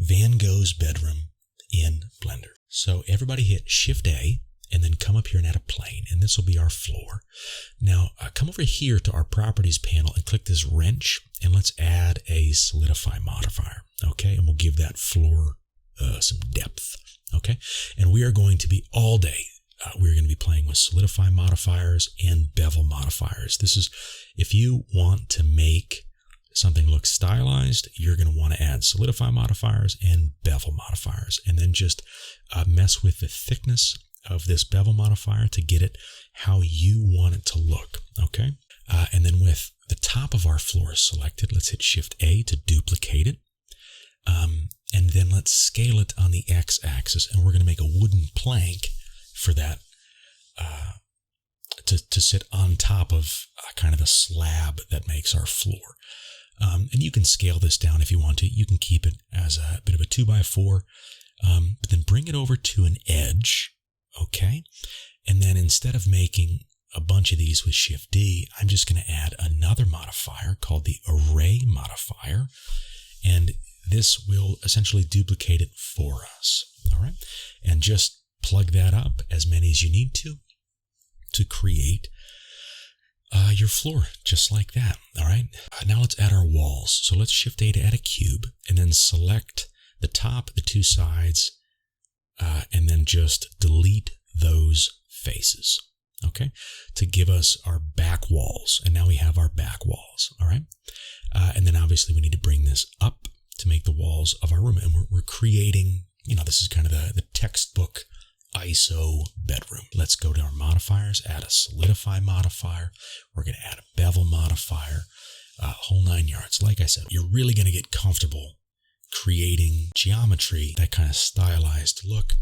Van Gogh's bedroom in Blender. So everybody hit Shift A and then come up here and add a plane, and this will be our floor. Now come over here to our properties panel and click this wrench, and let's add a solidify modifier. Okay, and we'll give that floor some depth. Okay, and we are going to be all day. We're going to be playing with solidify modifiers and bevel modifiers. This is, if you want to make something look stylized, you're going to want to add solidify modifiers and bevel modifiers, and then just mess with the thickness of this bevel modifier to get it how you want it to look. Okay, and then with the top of our floor selected, let's hit Shift A to duplicate it. And then let's scale it on the x-axis, and we're going to make a wooden plank for that to sit on top of kind of the slab that makes our floor. And you can scale this down if you want to. You can keep it as a bit of a 2x4, but then bring it over to an edge, okay? And then instead of making a bunch of these with Shift D, I'm just going to add another modifier called the array modifier, and this will essentially duplicate it for us, all right? And just plug that up as many as you need to create your floor, just like that, all right? Now let's add our walls. So let's Shift A to add a cube, and then select the top, the two sides, and then just delete those faces, okay? To give us our back walls. And now we have our back walls, all right? And then obviously we need to bring this up to make the walls of our room. And we're creating, this is kind of the textbook ISO bedroom. Let's go to our modifiers, add a solidify modifier. We're going to add a bevel modifier, whole 9 yards. Like I said, you're really going to get comfortable creating geometry, that kind of stylized look,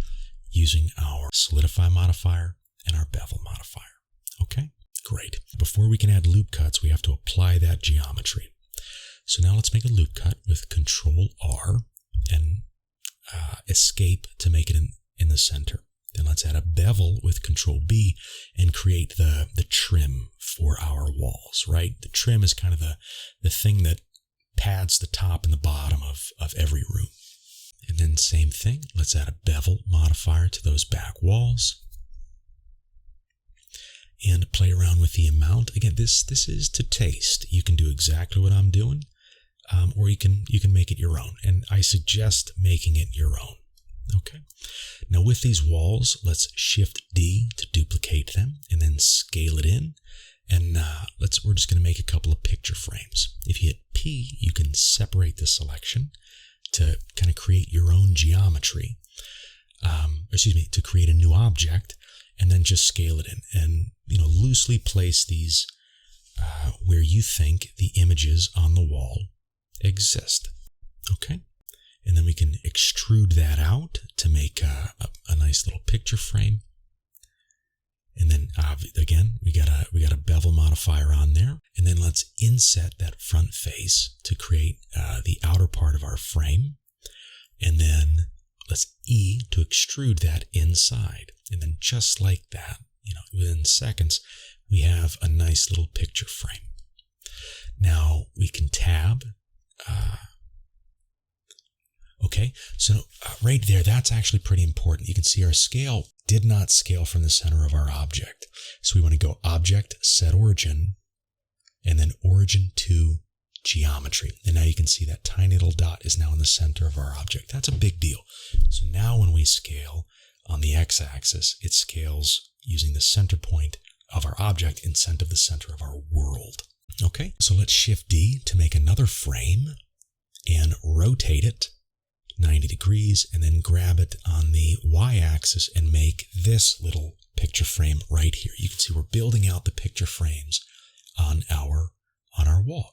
using our solidify modifier and our bevel modifier. Okay, great. Before we can add loop cuts, we have to apply that geometry. So now let's make a loop cut with Control R and escape to make it in the center. Then let's add a bevel with Control B and create the trim for our walls, right? The trim is kind of the thing that pads the top and the bottom of every room. And then same thing, let's add a bevel modifier to those back walls. And play around with the amount. Again, this is to taste. You can do exactly what I'm doing, or you can make it your own. And I suggest making it your own. Okay. Now with these walls, let's Shift D to duplicate them and then scale it in. And we're just going to make a couple of picture frames. If you hit P, you can separate the selection to kind of create your own geometry. To create a new object, and then just scale it in and loosely place these where you think the images on the wall exist. Okay. And then we can extrude that out to make a nice little picture frame. And then again, we got a bevel modifier on there. And then let's inset that front face to create the outer part of our frame. And then let's E to extrude that inside. And then just like that, within seconds, we have a nice little picture frame. Now we can tab. Okay, so right there, that's actually pretty important. You can see our scale did not scale from the center of our object. So we want to go Object, Set Origin, and then Origin to Geometry. And now you can see that tiny little dot is now in the center of our object. That's a big deal. So now when we scale on the x-axis, it scales using the center point of our object instead of the center of our world. Okay, so let's Shift D to make another frame and rotate it 90 degrees, and then grab it on the y-axis and make this little picture frame right here. You can see we're building out the picture frames on our wall.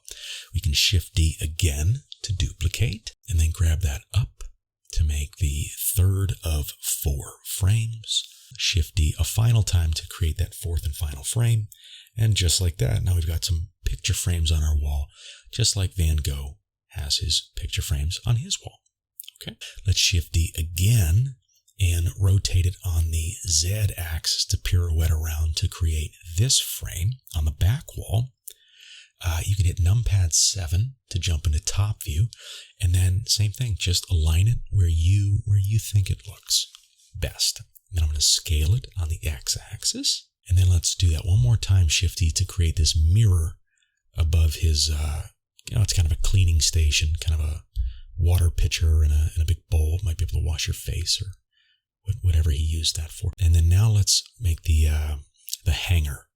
We can Shift D again to duplicate, and then grab that up to make the third of 4 frames. Shift D a final time to create that fourth and final frame. And just like that, now we've got some picture frames on our wall, just like Van Gogh has his picture frames on his wall. Okay, let's Shift D again and rotate it on the Z axis to pirouette around to create this frame on the back wall. You can hit numpad 7 to jump into top view, and then same thing, just align it where you think it looks best. Then I'm going to scale it on the x-axis, and then let's do that one more time, Shift-D, to create this mirror above his, it's kind of a cleaning station, kind of a water pitcher and a big bowl. Might be able to wash your face or whatever he used that for. And then now let's make the hanger.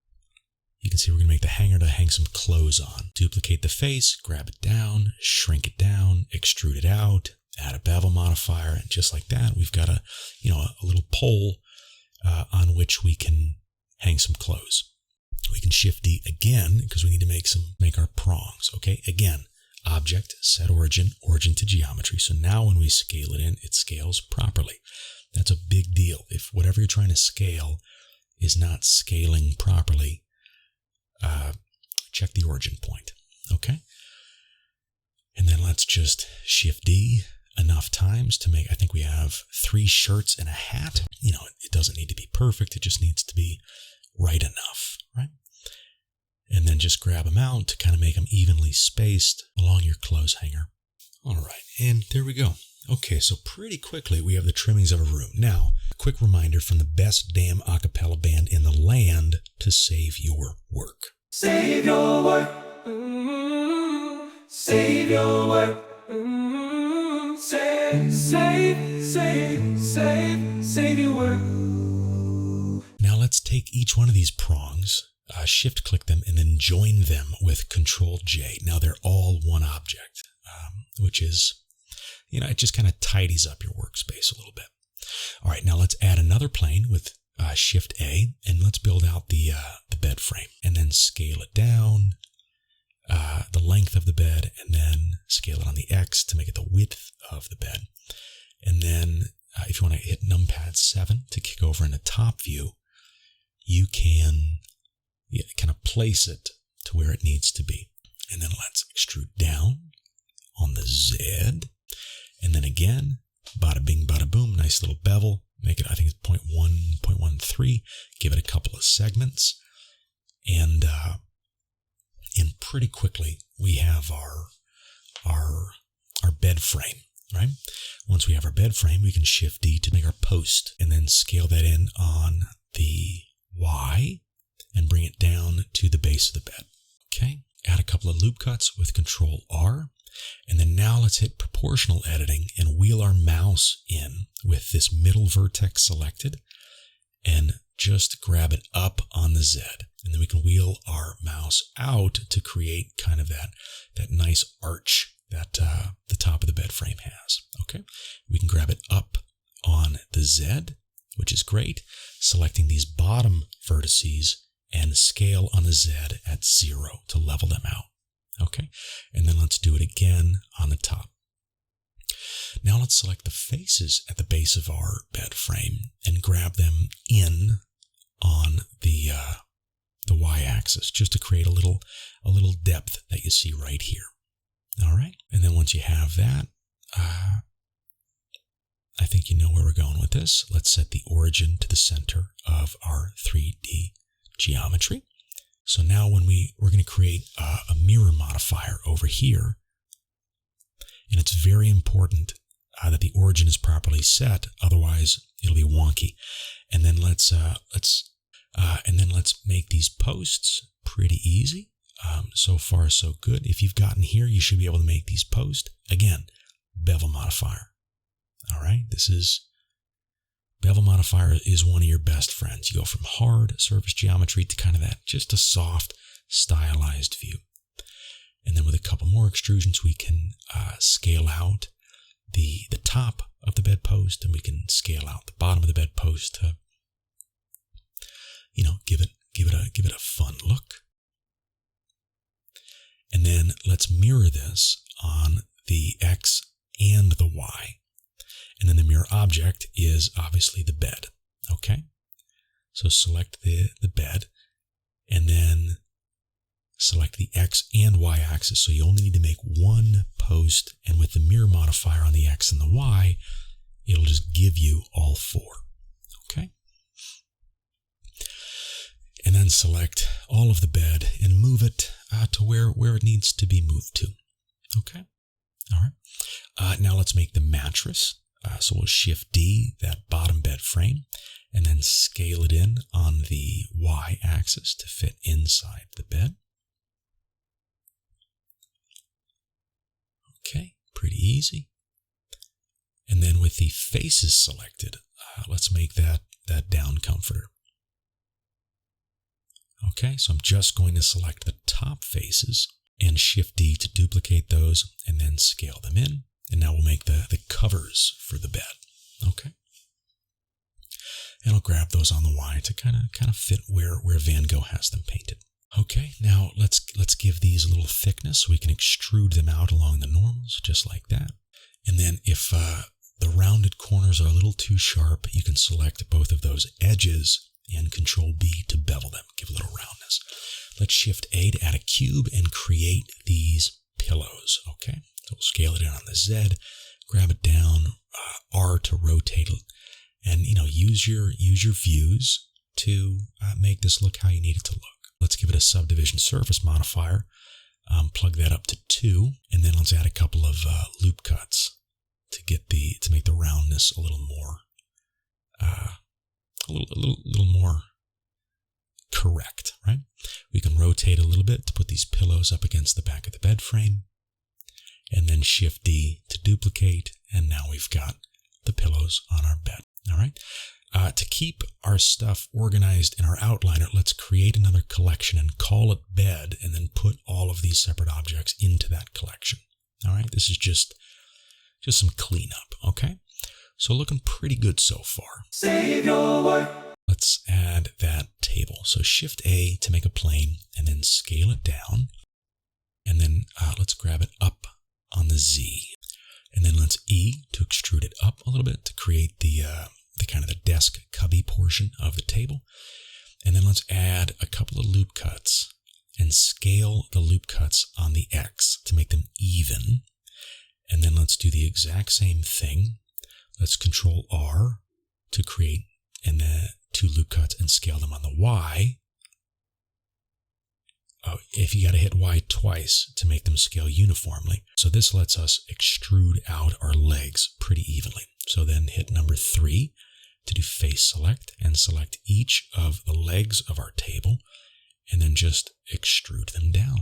You can see we're going to make the hanger to hang some clothes on. Duplicate the face, grab it down, shrink it down, extrude it out, add a bevel modifier, and just like that, we've got a little pole on which we can hang some clothes. We can Shift-D again because we need to make our prongs. Okay, again, object, set origin, origin to geometry. So now when we scale it in, it scales properly. That's a big deal. If whatever you're trying to scale is not scaling properly, check the origin point. Okay, and then let's just Shift-D enough times to make, I think we have 3 shirts and a hat. It doesn't need to be perfect. It just needs to be right enough, right? And then just grab them out to kind of make them evenly spaced along your clothes hanger. All right, and there we go. Okay, so pretty quickly we have the trimmings of a room. Now, a quick reminder from the best damn a cappella band in the land to save your work. Save your work. Save your work. Save your work. Now let's take each one of these prongs, shift click them, and then join them with Control J. Now they're all one object, which is, it just kind of tidies up your workspace a little bit. All right, now let's add another plane with Shift A, and let's build out the bed frame, and then scale it down, the length of the bed, and then scale it on the X to make it the width of the bed. And then if you want to hit numpad 7 to kick over in the top view, you can kind of place it to where it needs to be. And then let's extrude down on the Z. And then again, bada bing, bada boom, nice little bevel. Make it, I think it's 0.1, 0.13. Give it a couple of segments. And pretty quickly, we have our bed frame, right? Once we have our bed frame, we can Shift D to make our post and then scale that in on the Y and bring it down to the base of the bed. Okay, add a couple of loop cuts with Control R. And then now let's hit proportional editing and wheel our mouse in with this middle vertex selected and just grab it up on the Z. And then we can wheel our mouse out to create kind of that nice arch that the top of the bed frame has. Okay, we can grab it up on the Z, which is great. Selecting these bottom vertices and scale on the Z at 0 to level them out. Okay, and then let's do it again on the top. Now let's select the faces at the base of our bed frame and grab them in on the y-axis just to create a little depth that you see right here. All right, and then once you have that, I think you know where we're going with this. Let's set the origin to the center of our 3D geometry. So now when we're going to create a mirror modifier over here, and it's very important that the origin is properly set, otherwise it'll be wonky. And then let's make these posts pretty easy. So far so good. If you've gotten here, you should be able to make these posts. Again, bevel modifier. All right, bevel modifier is one of your best friends. You go from hard surface geometry to kind of that, just a soft, stylized view. And then with a couple more extrusions, we can scale out the top of the bedpost, and we can scale out the bottom of the bedpost to, give it a fun look. And then let's mirror this on the X and the Y. And then the mirror object is obviously the bed. Okay, so select the bed, and then select the X and Y axis. So you only need to make one post, and with the mirror modifier on the X and the Y, it'll just give you all four. Okay, and then select all of the bed and move it to where it needs to be moved to. Okay. All right. Now let's make the mattress. So we'll Shift D, that bottom bed frame, and then scale it in on the Y axis to fit inside the bed. Okay, pretty easy. And then with the faces selected, let's make that down comforter. Okay, so I'm just going to select the top faces and Shift D to duplicate those and then scale them in. And now we'll make the covers for the bed. Okay. And I'll grab those on the Y to kind of fit where Van Gogh has them painted. Okay, now let's give these a little thickness so we can extrude them out along the normals, just like that. And then if the rounded corners are a little too sharp, you can select both of those edges and Control B to bevel them, give a little roundness. Let's Shift A to add a cube and create these pillows. Okay, so we'll scale it in on the Z, grab it down, R to rotate it, and use your views to make this look how you need it to look. Let's give it a subdivision surface modifier, plug that up to 2, and then let's add a couple of loop cuts to make the roundness a little more a little more correct, right? We can rotate a little bit to put these pillows up against the back of the bed frame, and then Shift D to duplicate, and now we've got the pillows on our bed. All right. To keep our stuff organized in our outliner, let's create another collection and call it bed, and then put all of these separate objects into that collection. All right. This is just some cleanup. Okay. So looking pretty good so far. Save your work. Let's add that table. So Shift A to make a plane and then scale it down. And then let's grab it up on the Z. And then let's E to extrude it up a little bit to create the kind of the desk cubby portion of the table. And then let's add a couple of loop cuts and scale the loop cuts on the X to make them even. And then let's do the exact same thing. Let's Control R to create and then 2 loop cuts and scale them on the Y. Oh, if you got to hit Y twice to make them scale uniformly. So this lets us extrude out our legs pretty evenly. So then hit number 3 to do face select and select each of the legs of our table and then just extrude them down.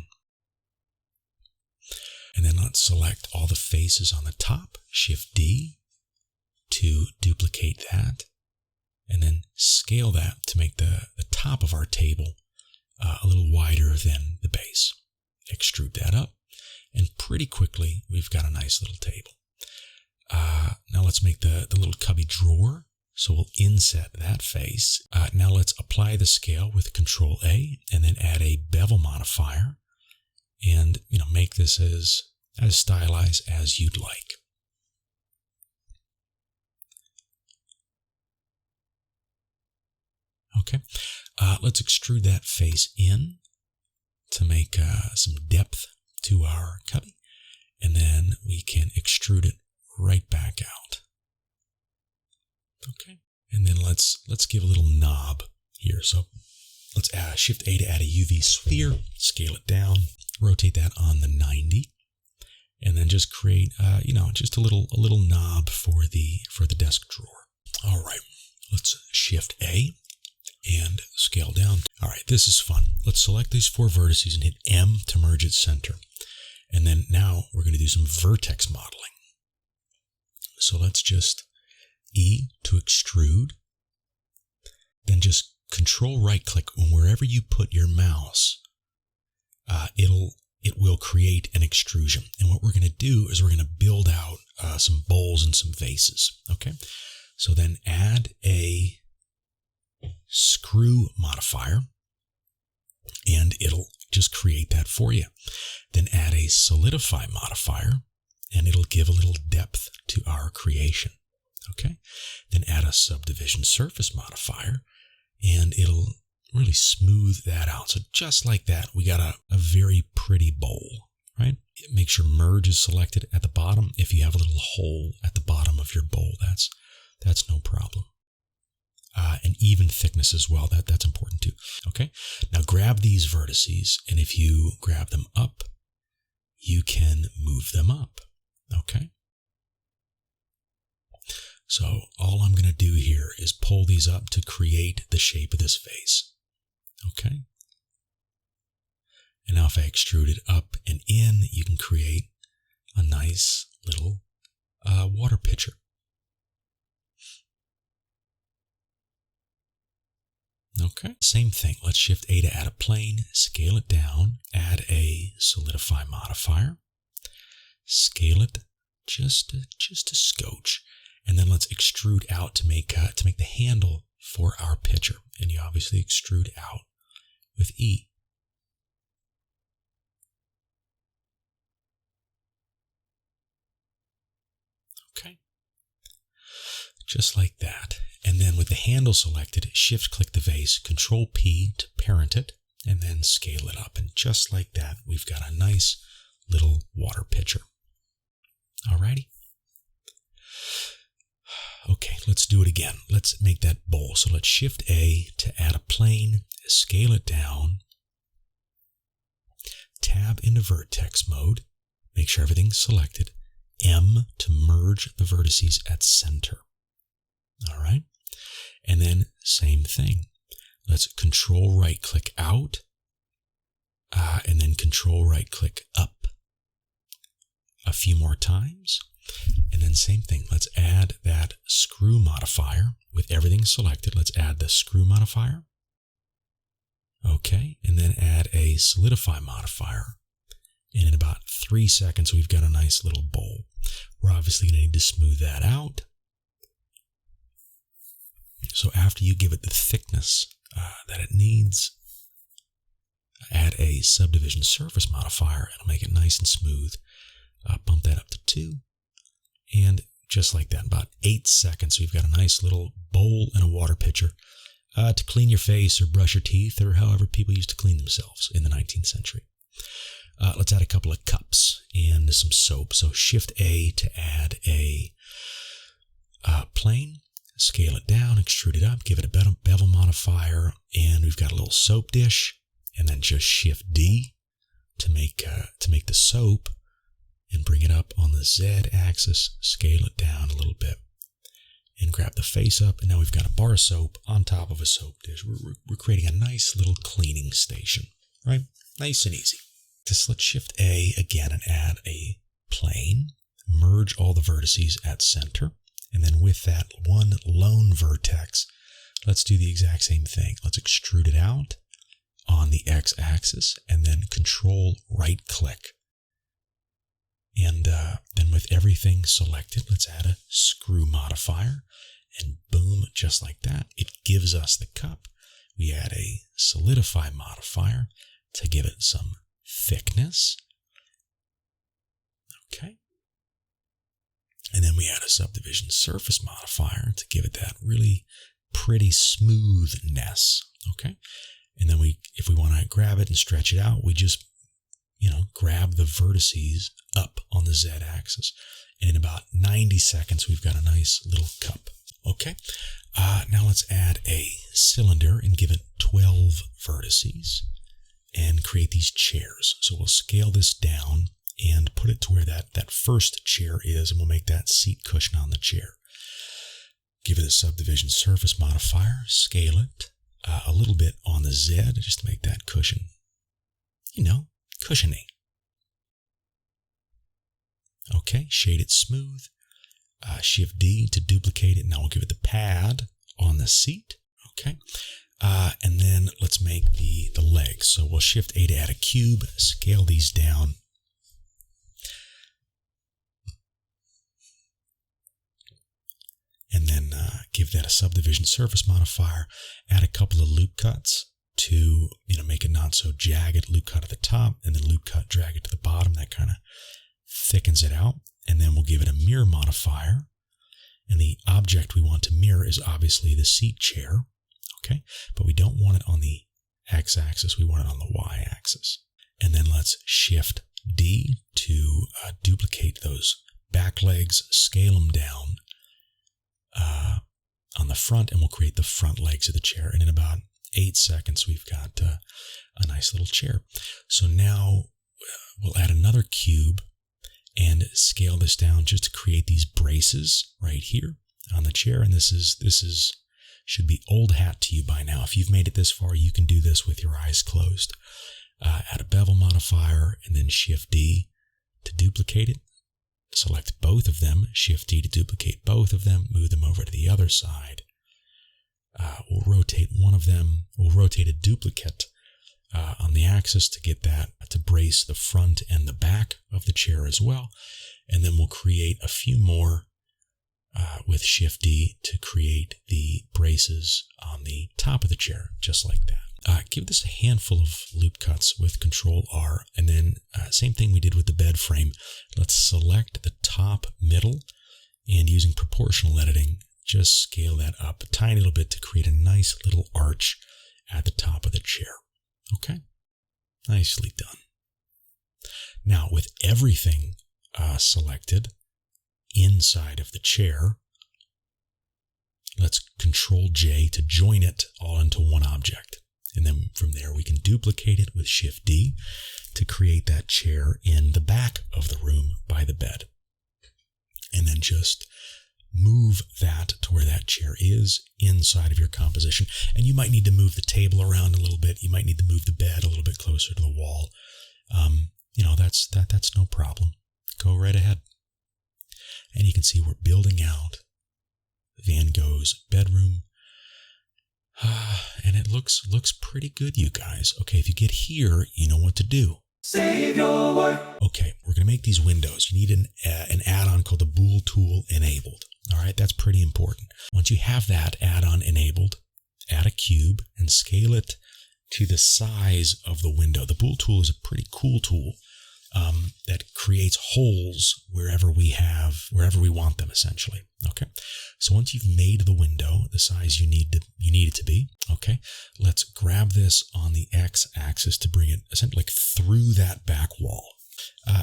And then let's select all the faces on the top, Shift D to duplicate that, and then scale that to make the top of our table a little wider than the base. Extrude that up, and pretty quickly we've got a nice little table. Now let's make the little cubby drawer. So we'll inset that face. Now let's apply the scale with Control A and then add a bevel modifier, and make this as stylized as you'd like. Okay, let's extrude that face in to make some depth to our cubby, and then we can extrude it right back out. Okay, and then let's give a little knob here. So let's Shift A to add a UV sphere, scale it down, rotate that on the 90, and then just create just a little knob for the desk drawer. All right, let's Shift A and scale down. All right, this is fun. Let's select these 4 vertices and hit M to merge its center. And then now we're going to do some vertex modeling. So let's just E to extrude. Then just Control right click, and wherever you put your mouse, it will create an extrusion. And what we're going to do is we're going to build out some bowls and some vases. Okay, so then add a screw modifier, and it'll just create that for you. Then add a solidify modifier, and it'll give a little depth to our creation. Okay, then add a subdivision surface modifier, and it'll really smooth that out. So just like that, we got a very pretty bowl, right? Make sure merge is selected at the bottom. If you have a little hole at the bottom of your bowl, that's no problem. and even thickness as well. That's important too. Okay. Now grab these vertices, and if you grab them up, you can move them up. Okay. So all I'm going to do here is pull these up to create the shape of this face. Okay. And now if I extrude it up and in, you can create a nice little water pitcher. Okay, same thing. Let's shift A to add a plane, scale it down, add a solidify modifier, scale it just a scotch, and then let's extrude out to make the handle for our pitcher. And you obviously extrude out with E. Okay, just like that. And then with the handle selected, shift-click the vase, Control-P to parent it, and then scale it up. And just like that, we've got a nice little water pitcher. Alrighty. Okay, let's do it again. Let's make that bowl. So let's Shift-A to add a plane, scale it down, tab into vertex mode, make sure everything's selected, M to merge the vertices at center. All right. And then same thing. Let's Control right click out, and then Control right click up a few more times. And then same thing. Let's add that screw modifier with everything selected. Let's add the screw modifier. Okay. And then add a solidify modifier. And in about 3 seconds, we've got a nice little bowl. We're obviously going to need to smooth that out. So after you give it the thickness that it needs, add a subdivision surface modifier. It'll make it nice and smooth. Bump that up to 2. And just like that, in about 8 seconds, we've got a nice little bowl and a water pitcher to clean your face or brush your teeth or however people used to clean themselves in the 19th century. Let's add a couple of cups and some soap. So Shift-A to add a plane. Scale it down, extrude it up, give it a bevel modifier, and we've got a little soap dish. And then just Shift-D to make the soap and bring it up on the Z axis. Scale it down a little bit and grab the face up. And now we've got a bar of soap on top of a soap dish. We're creating a nice little cleaning station, right? Nice and easy. Just let's Shift-A again and add a plane. Merge all the vertices at center. And then with that one lone vertex, let's do the exact same thing. Let's extrude it out on the x-axis and then Control right-click. And then with everything selected, let's add a screw modifier. And boom, just like that, it gives us the cup. We add a solidify modifier to give it some thickness. Okay. And then we add a subdivision surface modifier to give it that really pretty smoothness. Okay. And then if we want to grab it and stretch it out, we just, grab the vertices up on the Z axis. And in about 90 seconds, we've got a nice little cup. Okay. Now let's add a cylinder and give it 12 vertices and create these chairs. So we'll scale this down and put it to where that first chair is, and we'll make that seat cushion on the chair. Give it a subdivision surface modifier, scale it a little bit on the Z just to make that cushion, cushiony. Okay, shade it smooth. Shift-D to duplicate it. Now we'll give it the pad on the seat. Okay, and then let's make the legs. So we'll Shift-A to add a cube, scale these down. And then give that a subdivision surface modifier, add a couple of loop cuts to make it not so jagged. Loop cut at the top, and then loop cut, drag it to the bottom. That kind of thickens it out. And then we'll give it a mirror modifier. And the object we want to mirror is obviously the seat chair. Okay, but we don't want it on the x-axis. We want it on the y-axis. And then let's Shift-D to duplicate those back legs, scale them down on the front, and we'll create the front legs of the chair. And in about 8 seconds, we've got a nice little chair. So now we'll add another cube and scale this down just to create these braces right here on the chair. And this should be old hat to you by now. If you've made it this far, you can do this with your eyes closed. Add a bevel modifier and then Shift D to duplicate it. Select both of them, Shift D to duplicate both of them, move them over to the other side. We'll rotate one of them. We'll rotate a duplicate on the axis to get that to brace the front and the back of the chair as well. And then we'll create a few more with Shift D to create the braces on the top of the chair, just like that. Give this a handful of loop cuts with Control R, and then same thing we did with the bed frame. Let's select the top middle, and using proportional editing, just scale that up a tiny little bit to create a nice little arch at the top of the chair. Okay, nicely done. Now with everything selected inside of the chair, let's Control J to join it all into one object. And then from there, we can duplicate it with Shift D to create that chair in the back of the room by the bed. And then just move that to where that chair is inside of your composition. And you might need to move the table around a little bit. You might need to move the bed a little bit closer to the wall. That's no problem. Go right ahead. And you can see we're building out Van Gogh's bedroom. And it looks pretty good, you guys. Okay, if you get here, you know what to do. Save your work. Okay, we're going to make these windows. You need an add-on called the Bool tool enabled. All right, that's pretty important. Once you have that add-on enabled, add a cube and scale it to the size of the window. The Bool tool is a pretty cool tool that creates holes wherever we want them, essentially. Okay, so once you've made the window the size you need it to be, okay, let's grab this on the x-axis to bring it essentially like through that back wall,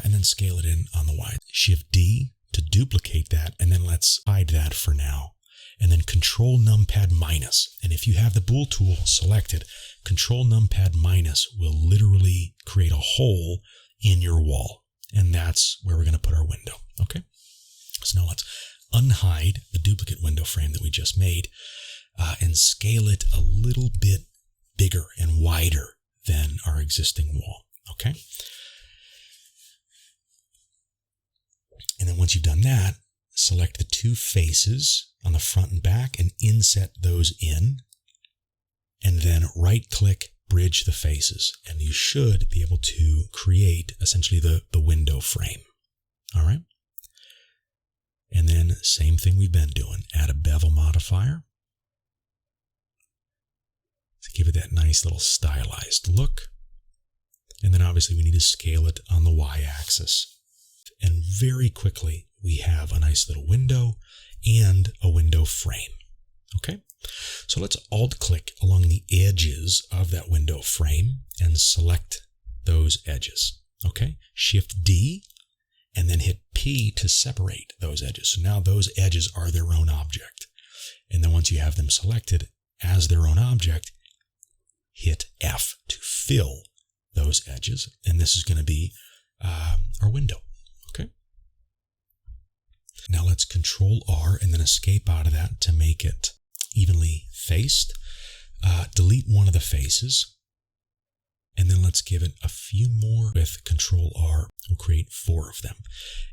and then scale it in on the y. Shift D to duplicate that, and then let's hide that for now. And then Control Numpad minus. And if you have the Bool tool selected, Control Numpad minus will literally create a hole in your wall. And that's where we're going to put our window. Okay. So now let's unhide the duplicate window frame that we just made and scale it a little bit bigger and wider than our existing wall. Okay. And then once you've done that, select the two faces on the front and back and inset those in. And then right click, bridge the faces. And you should be able to create essentially the window frame. All right. And then same thing we've been doing. Add a bevel modifier to give it that nice little stylized look. And then obviously we need to scale it on the y-axis. And very quickly we have a nice little window and a window frame. Okay, so let's alt-click along the edges of that window frame and select those edges. Okay, Shift D and then hit P to separate those edges. So now those edges are their own object. And then once you have them selected as their own object, hit F to fill those edges. And this is going to be our window. Okay. Now let's Control R and then escape out of that to make it evenly faced. Delete one of the faces. And then let's give it a few more with Control R. We'll create 4 of them.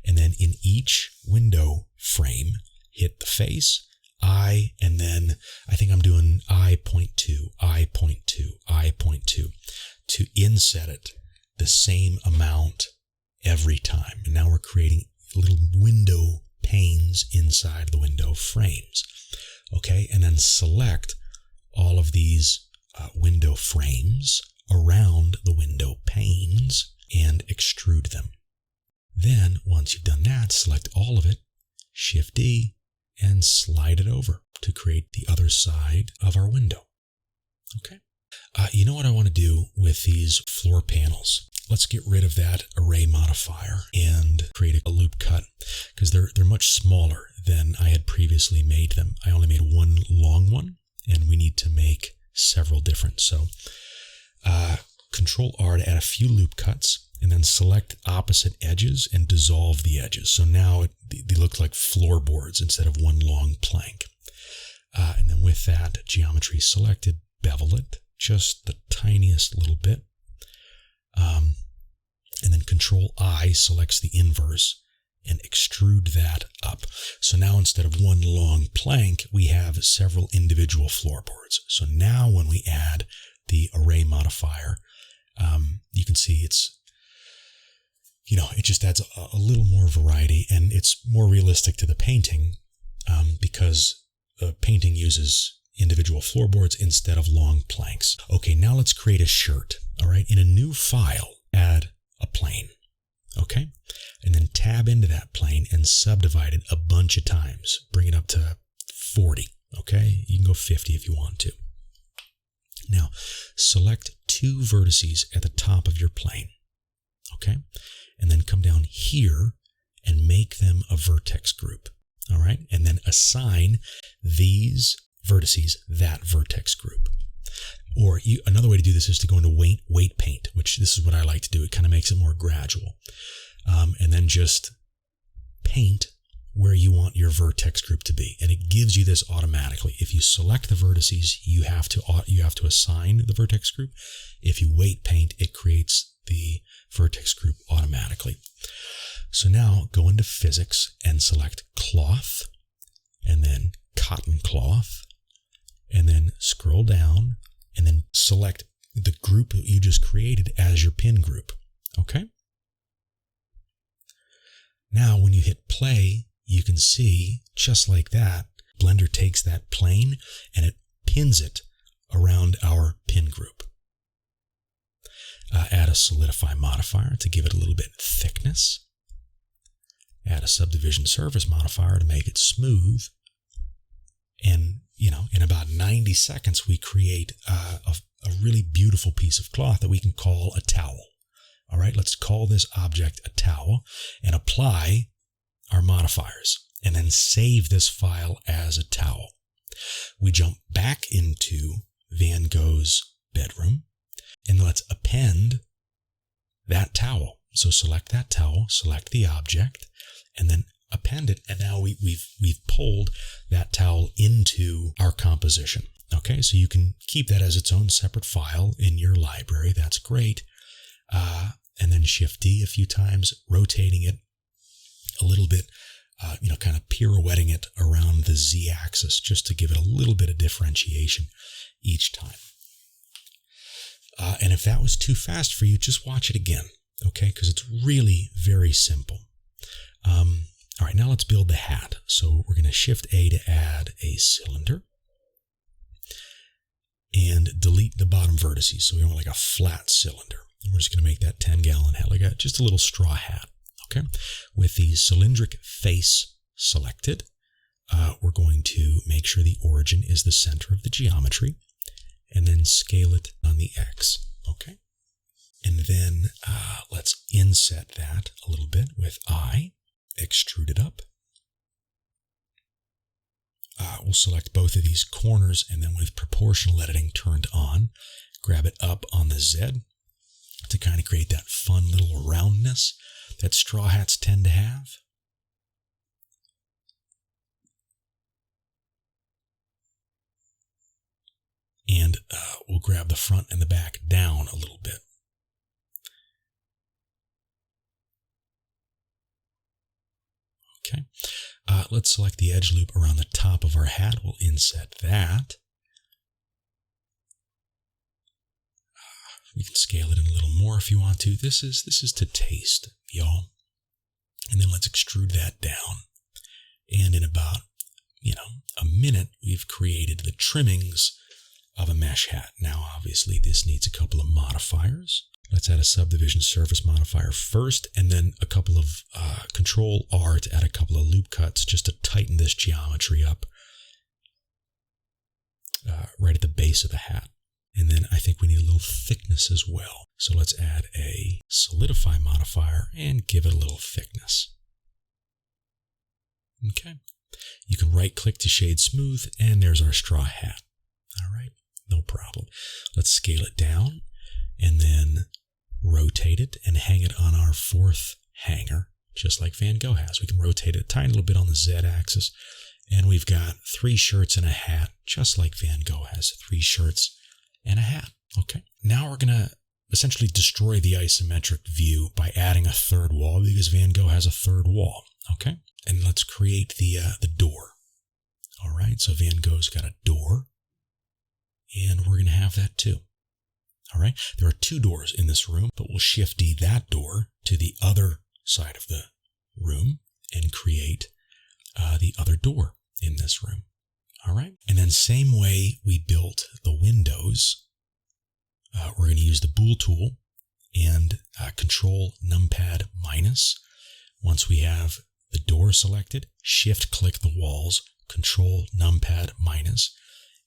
And then in each window frame, hit the face, I, and then I think I'm doing I.2, I.2, I.2 to inset it the same amount every time. And now we're creating little window panes inside the window frames. Okay, and then select all of these window frames around the window panes and extrude them. Then, once you've done that, select all of it, Shift D, and slide it over to create the other side of our window. Okay. You know what I want to do with these floor panels? Let's get rid of that array modifier and create a loop cut because they're much smaller than I had previously made them. I only made one long one, and we need to make several different. So Control R to add a few loop cuts, and then select opposite edges and dissolve the edges. So now they look like floorboards instead of one long plank. And then with that geometry selected, bevel it just the tiniest little bit. And then Control I selects the inverse and extrude that up. So now instead of one long plank, we have several individual floorboards. So now when we add the array modifier, you can see it just adds a little more variety, and it's more realistic to the painting because the painting uses individual floorboards instead of long planks. Okay, now let's create a shirt. All right, in a new file, add a plane. Okay, and then tab into that plane and subdivide it a bunch of times. Bring it up to 40. Okay, you can go 50 if you want to. Now, select two vertices at the top of your plane. Okay, and then come down here and make them a vertex group. All right, and then assign these vertices that vertex group. Or another way to do this is to go into weight paint, which this is what I like to do. It kind of makes it more gradual. And then just paint where you want your vertex group to be. And it gives you this automatically. If you select the vertices, you have to assign the vertex group. If you weight paint, it creates the vertex group automatically. So now go into physics and select cloth, and then cotton cloth, and then scroll down and then select the group that you just created as your pin group. Okay? Now when you hit play, you can see just like that, Blender takes that plane and it pins it around our pin group. Add a solidify modifier to give it a little bit of thickness. Add a subdivision surface modifier to make it smooth. And, in about 90 seconds, we create a really beautiful piece of cloth that we can call a towel. All right, let's call this object a towel and apply our modifiers, and then save this file as a towel. We jump back into Van Gogh's bedroom, and let's append that towel. So select that towel, select the object, and then append it, and now we've pulled that towel into our composition. Okay, so you can keep that as its own separate file in your library. That's great. And then Shift D a few times, rotating it a little bit, kind of pirouetting it around the Z-axis just to give it a little bit of differentiation each time. And if that was too fast for you, just watch it again, okay? Because it's really very simple. All right, now let's build the hat. So we're going to Shift A to add a cylinder and delete the bottom vertices. So we want like a flat cylinder. And we're just going to make that 10-gallon hat, like just a little straw hat. Okay, with the cylindric face selected, we're going to make sure the origin is the center of the geometry, and then scale it on the X. Okay, and then let's inset that a little bit with I, extrude it up. We'll select both of these corners, and then with proportional editing turned on, grab it up on the Z to kind of create that fun little roundness that straw hats tend to have. And we'll grab the front and the back down a little bit. Okay, let's select the edge loop around the top of our hat. We'll inset that. We can scale it in a little more if you want to. This is to taste, y'all. And then let's extrude that down. And in about, a minute, we've created the trimmings of a mesh hat. Now, obviously, this needs a couple of modifiers. Let's add a subdivision surface modifier first, and then a couple of Control R to add a couple of loop cuts just to tighten this geometry up right at the base of the hat. And then I think we need a little thickness as well. So let's add a solidify modifier and give it a little thickness. Okay. You can right click to shade smooth, and there's our straw hat. All right, no problem. Let's scale it down and then rotate it and hang it on our fourth hanger, just like Van Gogh has. We can rotate it a tiny little bit on the Z-axis, and we've got 3 shirts and a hat, just like Van Gogh has 3 shirts and a hat. Okay, now we're going to essentially destroy the isometric view by adding a third wall, because Van Gogh has a third wall. Okay, and let's create the door. All right, so Van Gogh's got a door, and we're going to have that too. All right, there are 2 doors in this room, but we'll shift D that door to the other side of the room and create the other door in this room. All right, and then same way we built the windows, we're going to use the bool tool and control numpad minus. Once we have the door selected, shift click the walls, control numpad minus,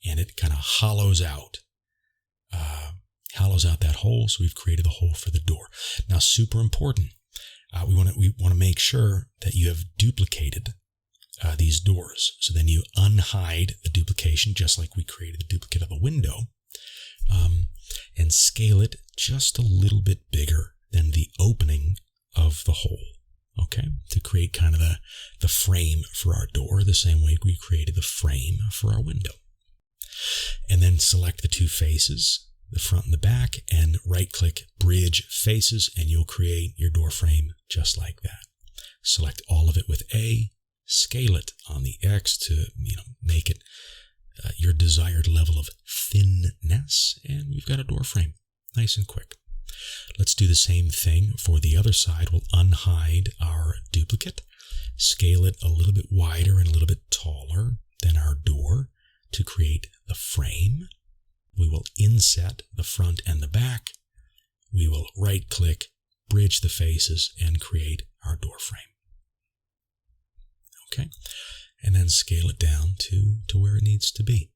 and it kind of hollows out that hole. So we've created the hole for the door. Now, super important, we want to make sure that you have duplicated these doors. So then you unhide the duplication, just like we created the duplicate of the window, and scale it just a little bit bigger than the opening of the hole. Okay, to create kind of the frame for our door, the same way we created the frame for our window. And then select the 2 faces, the front and the back, and right-click Bridge Faces, and you'll create your door frame just like that. Select all of it with A, scale it on the X to make it your desired level of thinness, and we've got a door frame, nice and quick. Let's do the same thing for the other side. We'll unhide our duplicate, scale it a little bit wider and a little bit taller than our door to create the frame. We will inset the front and the back. We will right-click, bridge the faces, and create our door frame. Okay, and then scale it down to where it needs to be.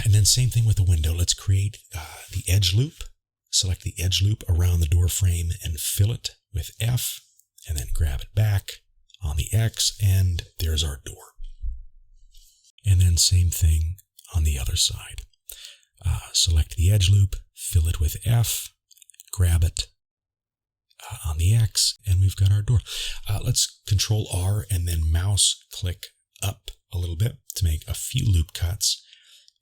And then same thing with the window. Let's create the edge loop. Select the edge loop around the door frame and fill it with F, and then grab it back on the X, and there's our door. And then same thing on the other side. Select the edge loop, fill it with F, grab it on the X, and we've got our door. Let's control R and then mouse click up a little bit to make a few loop cuts,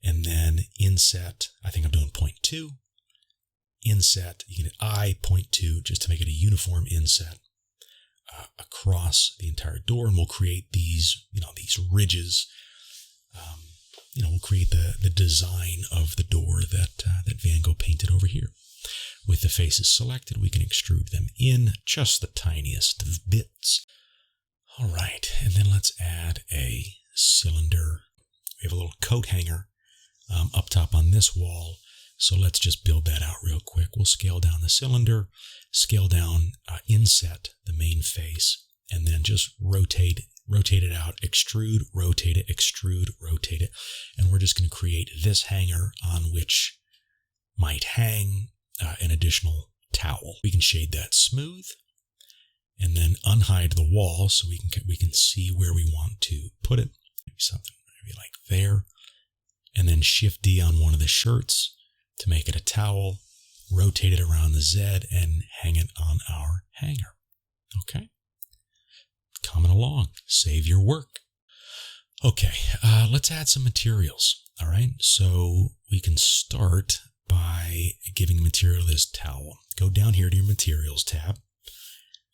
and then inset. I think I'm doing 0.2. Inset, you can hit I 0.2 just to make it a uniform inset across the entire door, and we'll create these, these ridges. We'll create the design of the door that Van Gogh painted over here. With the faces selected, we can extrude them in just the tiniest of bits. All right, and then let's add a cylinder. We have a little coat hanger up top on this wall, so let's just build that out real quick. We'll scale down the cylinder, scale down, inset the main face, and then just rotate it out, extrude, rotate it, extrude, rotate it, and we're just going to create this hanger on which might hang an additional towel. We can shade that smooth, and then unhide the wall so we can see where we want to put it. Maybe something maybe like there, and then Shift D on one of the shirts to make it a towel. Rotate it around the Z and hang it on our hanger. Okay. Coming along. Save your work. Okay, let's add some materials. All right, so we can start by giving material this towel. Go down here to your Materials tab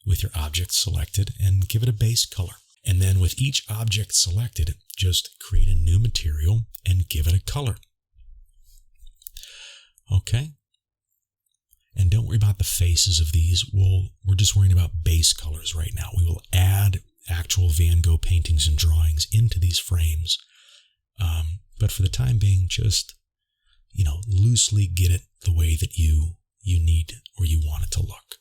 with your object selected and give it a base color. And then with each object selected, just create a new material and give it a color. Okay. And don't worry about the faces of these. We're just worrying about base colors right now. We will add actual Van Gogh paintings and drawings into these frames. But for the time being, just, loosely get it the way that you need or you want it to look.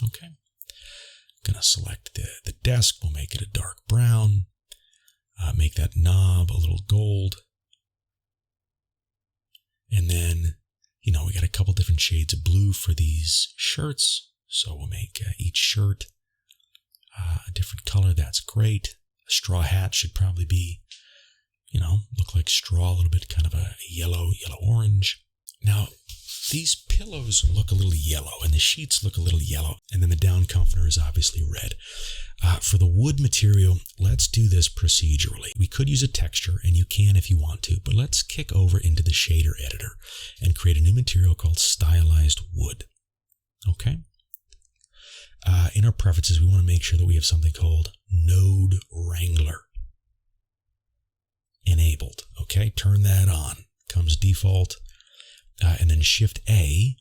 Okay. I'm going to select the desk. We'll make it a dark brown. Make that knob a little gold. And then, we got a couple different shades of blue for these shirts. So we'll make each shirt different color. That's great. A straw hat should probably be, look like straw, a little bit kind of a yellow-orange. Now, these pillows look a little yellow, and the sheets look a little yellow, and then the down comforter is obviously red. For the wood material, let's do this procedurally. We could use a texture, and you can if you want to, but let's kick over into the shader editor and create a new material called stylized wood. Okay? In our preferences, we want to make sure that we have something called Node Wrangler enabled. Okay? Turn that on. Comes default. And then Shift A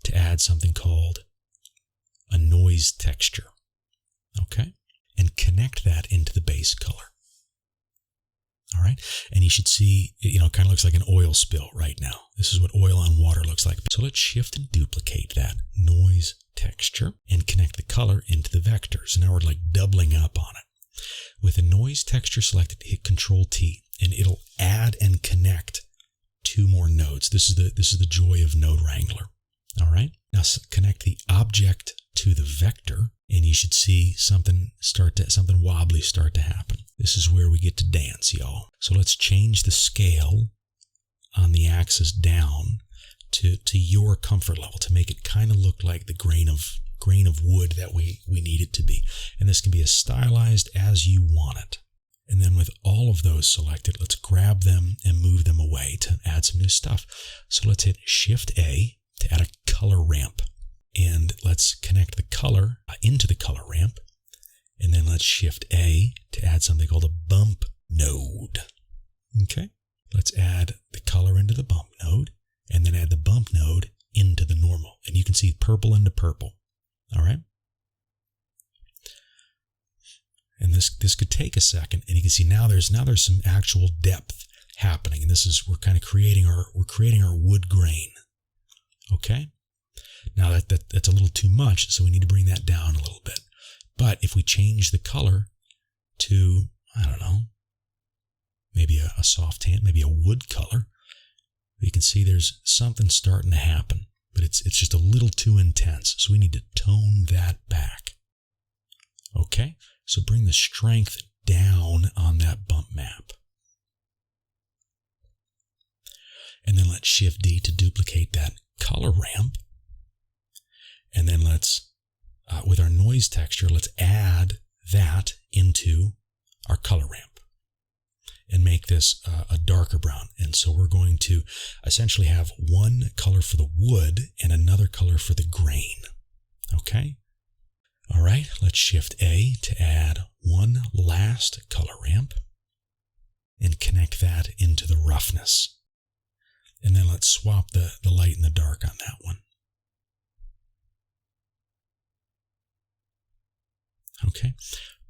to add something called a noise texture. Okay? And connect that into the base color. All right? And you should see, it kind of looks like an oil spill right now. This is what oil on water looks like. So let's shift and duplicate that noise texture and connect the color into the vectors. Now we're like doubling up on it. With the noise texture selected, hit Control T, and it'll add and connect 2 more nodes. This is the joy of Node Wrangler. All right. Now connect the object to the vector, and you should see something wobbly start to happen. This is where we get to dance, y'all. So let's change the scale on the axis down to your comfort level to make it kind of look like the grain of wood that we need it to be. And this can be as stylized as you want it. And then with all of those selected, let's grab them and move them away to add some new stuff. So let's hit Shift A to add a color ramp. And let's connect the color into the color ramp. And then let's Shift A to add something called a bump node. Okay. Let's add the color into the bump node and then add the bump node into the normal. And you can see purple into purple. All right. And this could take a second, and you can see now there's some actual depth happening, and we're kind of creating our wood grain. Okay, now that's a little too much, so we need to bring that down a little bit. But if we change the color to, I don't know, maybe a soft tan, maybe a wood color, you can see there's something starting to happen, but it's just a little too intense, so we need to tone that back. Okay. So bring the strength down on that bump map. And then let's Shift D to duplicate that color ramp. And then let's, with our noise texture, let's add that into our color ramp and make this a darker brown. And so we're going to essentially have one color for the wood and another color for the grain. Okay? All right, let's Shift A to add one last color ramp and connect that into the roughness. And then let's swap the light and the dark on that one. Okay,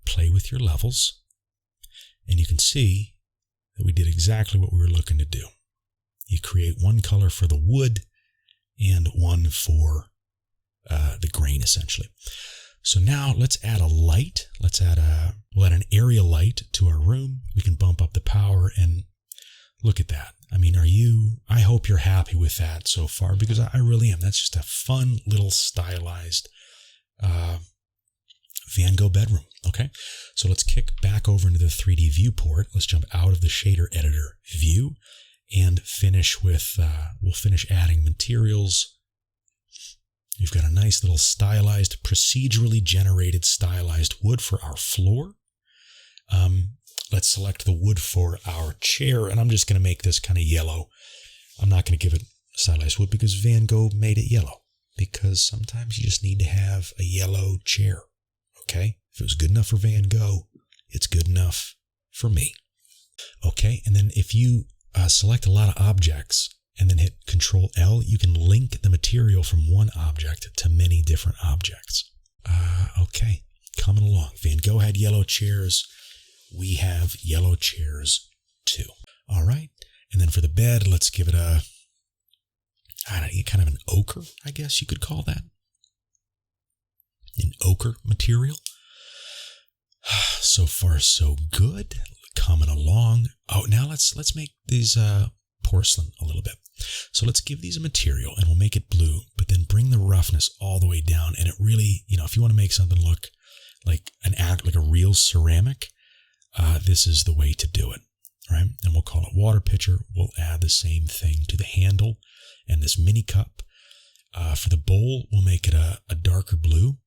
play with your levels, and you can see that we did exactly what we were looking to do. You create one color for the wood and one for the grain, essentially. So now let's add a light. We'll add an area light to our room. We can bump up the power and look at that. I mean, I hope you're happy with that so far, because I really am. That's just a fun little stylized Van Gogh bedroom. Okay. So let's kick back over into the 3D viewport. Let's jump out of the shader editor view and finish with, we'll finish adding materials. You've got a nice little stylized, procedurally generated stylized wood for our floor. Let's select the wood for our chair, and I'm just going to make this kind of yellow. I'm not going to give it stylized wood because Van Gogh made it yellow, because sometimes you just need to have a yellow chair. Okay? If it was good enough for Van Gogh, it's good enough for me. Okay? And then if you select a lot of objects, and then hit Control L, you can link the material from one object to many different objects. Okay, coming along. Van Gogh had yellow chairs. We have yellow chairs too. All right, and then for the bed, let's give it kind of an ochre, I guess you could call that. An ochre material. So far, so good. Coming along. Oh, now let's make these porcelain a little bit. So let's give these a material, and we'll make it blue, but then bring the roughness all the way down. And it really, if you want to make something look like a like a real ceramic, this is the way to do it, right? And we'll call it water pitcher. We'll add the same thing to the handle and this mini cup. For the bowl, we'll make it a darker blue.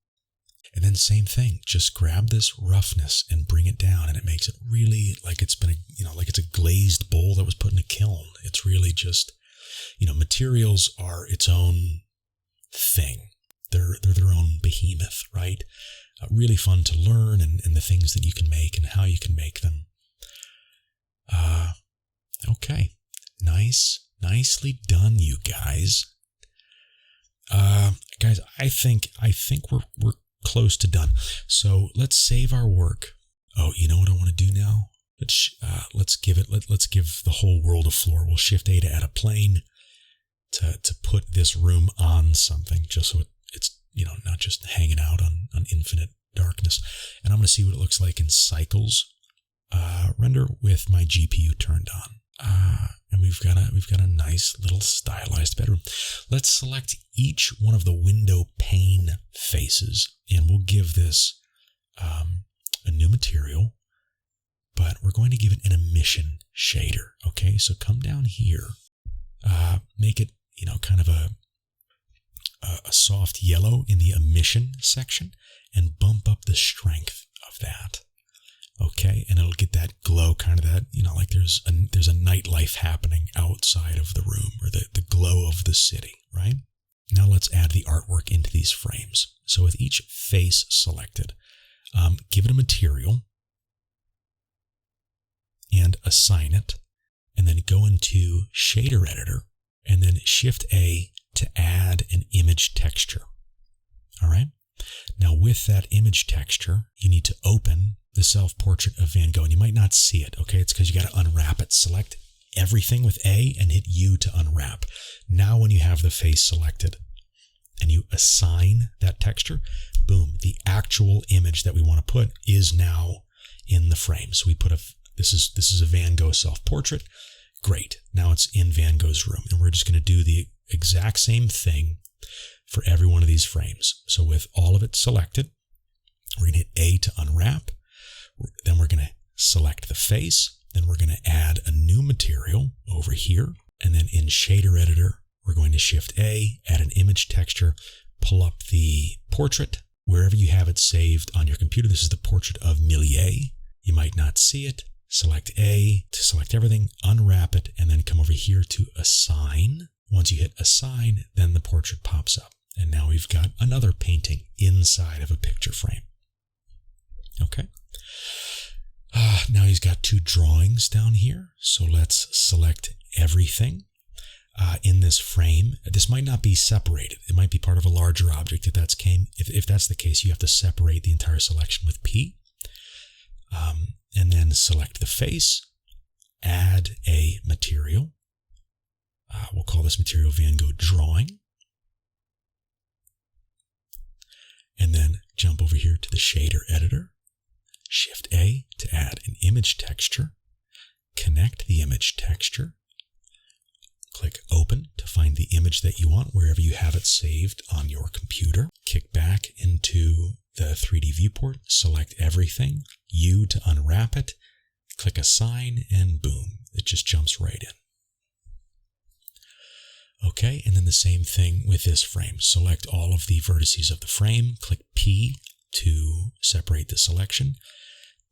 And then same thing, just grab this roughness and bring it down, and it makes it really like it's been like it's a glazed bowl that was put in a kiln. It's really just, materials are its own thing. They're their own behemoth, right? Really fun to learn and the things that you can make and how you can make them. Okay. Nicely done, you guys. Guys, I think we're close to done. So let's save our work. Oh, you know what I want to do now? Let's give the whole world a floor. We'll Shift A to add a plane to put this room on something, just so it's not just hanging out on infinite darkness. And I'm going to see what it looks like in cycles render with my GPU turned on. And we've got a nice little stylized bedroom. Let's select each one of the window pane faces, and we'll give this a new material, but we're going to give it an emission shader. Okay, so come down here, make it kind of a soft yellow in the emission section, and bump up the strength of that. Okay, and it'll get that glow, kind of that, like there's a nightlife happening outside of the room, or the glow of the city, right? Now let's add the artwork into these frames. So with each face selected, give it a material and assign it, and then go into Shader Editor, and then Shift A to add an image texture. All right. Now with that image texture, you need to open the self-portrait of Van Gogh, and you might not see it, okay? It's because you got to unwrap it. Select everything with A and hit U to unwrap. Now when you have the face selected and you assign that texture, boom, the actual image that we want to put is now in the frame. So we put this is a Van Gogh self-portrait. Great. Now it's in Van Gogh's room, and we're just going to do the exact same thing for every one of these frames. So with all of it selected, we're going to hit A to unwrap. Then we're going to select the face. Then we're going to add a new material over here. And then in Shader Editor, we're going to Shift A, add an image texture, pull up the portrait. Wherever you have it saved on your computer, this is the portrait of Millier. You might not see it. Select A to select everything, unwrap it, and then come over here to Assign. Once you hit Assign, then the portrait pops up. And now we've got another painting inside of a picture frame. Okay. Now he's got two drawings down here. So let's select everything in this frame. This might not be separated. It might be part of a larger object. If that's the case, you have to separate the entire selection with P. And then select the face, add a material. We'll call this material Van Gogh Drawing. And then jump over here to the Shader Editor. Shift A to add an image texture. Connect the image texture. Click Open to find the image that you want wherever you have it saved on your computer. Kick back into the 3D viewport, select everything, U to unwrap it, click Assign, and boom, it just jumps right in. Okay, and then the same thing with this frame. Select all of the vertices of the frame, click P to separate the selection,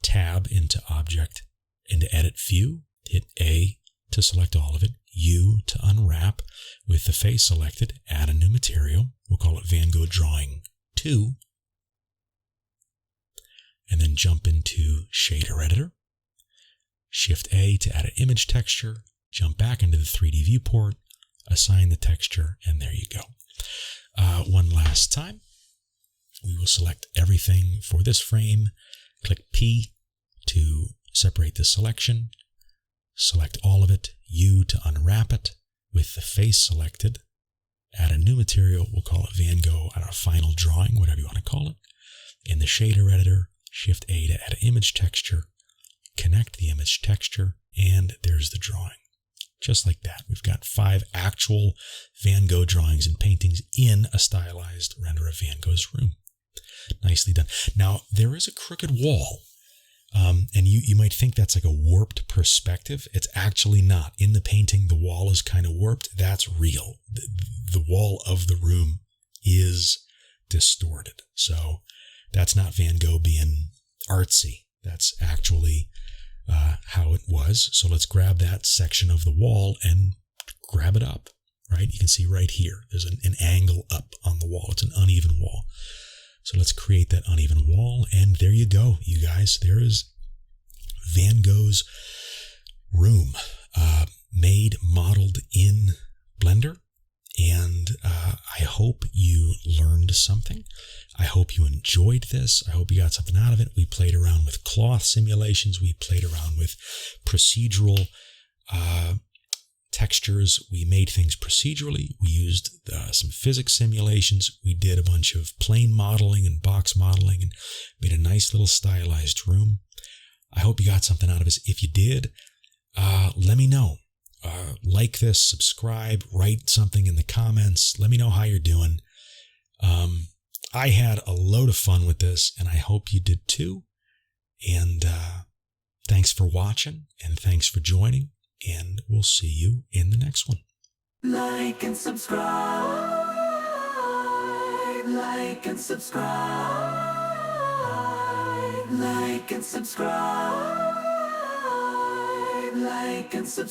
tab into Object, into Edit View, hit A to select all of it, U to unwrap. With the face selected, add a new material. We'll call it Van Gogh Drawing 2. And then jump into Shader Editor. Shift A to add an image texture. Jump back into the 3D viewport. Assign the texture, and there you go. One last time. We will select everything for this frame. Click P to separate the selection. Select all of it. U to unwrap it. With the face selected, add a new material. We'll call it Van Gogh, our final drawing, whatever you want to call it. In the Shader Editor, Shift A to add an image texture. Connect the image texture, and there's the drawing. Just like that, we've got 5 actual Van Gogh drawings and paintings in a stylized render of Van Gogh's room. Nicely done. Now, there is a crooked wall. And you might think that's like a warped perspective. It's actually not. In the painting, the wall is kind of warped. That's real. The wall of the room is distorted. So that's not Van Gogh being artsy. That's actually how it was. So let's grab that section of the wall and grab it up, right? You can see right here, there's an angle up on the wall. It's an uneven wall. So let's create that uneven wall. And there you go, you guys. There is Van Gogh's room, modeled in Blender. And I hope you learned something. I hope you enjoyed this. I hope you got something out of it. We played around with cloth simulations. We played around with procedural textures. We made things procedurally. We used some physics simulations. We did a bunch of plane modeling and box modeling and made a nice little stylized room. I hope you got something out of this. If you did, let me know. Like this, subscribe, write something in the comments. Let me know how you're doing. I had a load of fun with this, and I hope you did too. And thanks for watching, and thanks for joining. And we'll see you in the next one. Like and subscribe. Like and subscribe. Like and subscribe. Like and subscribe.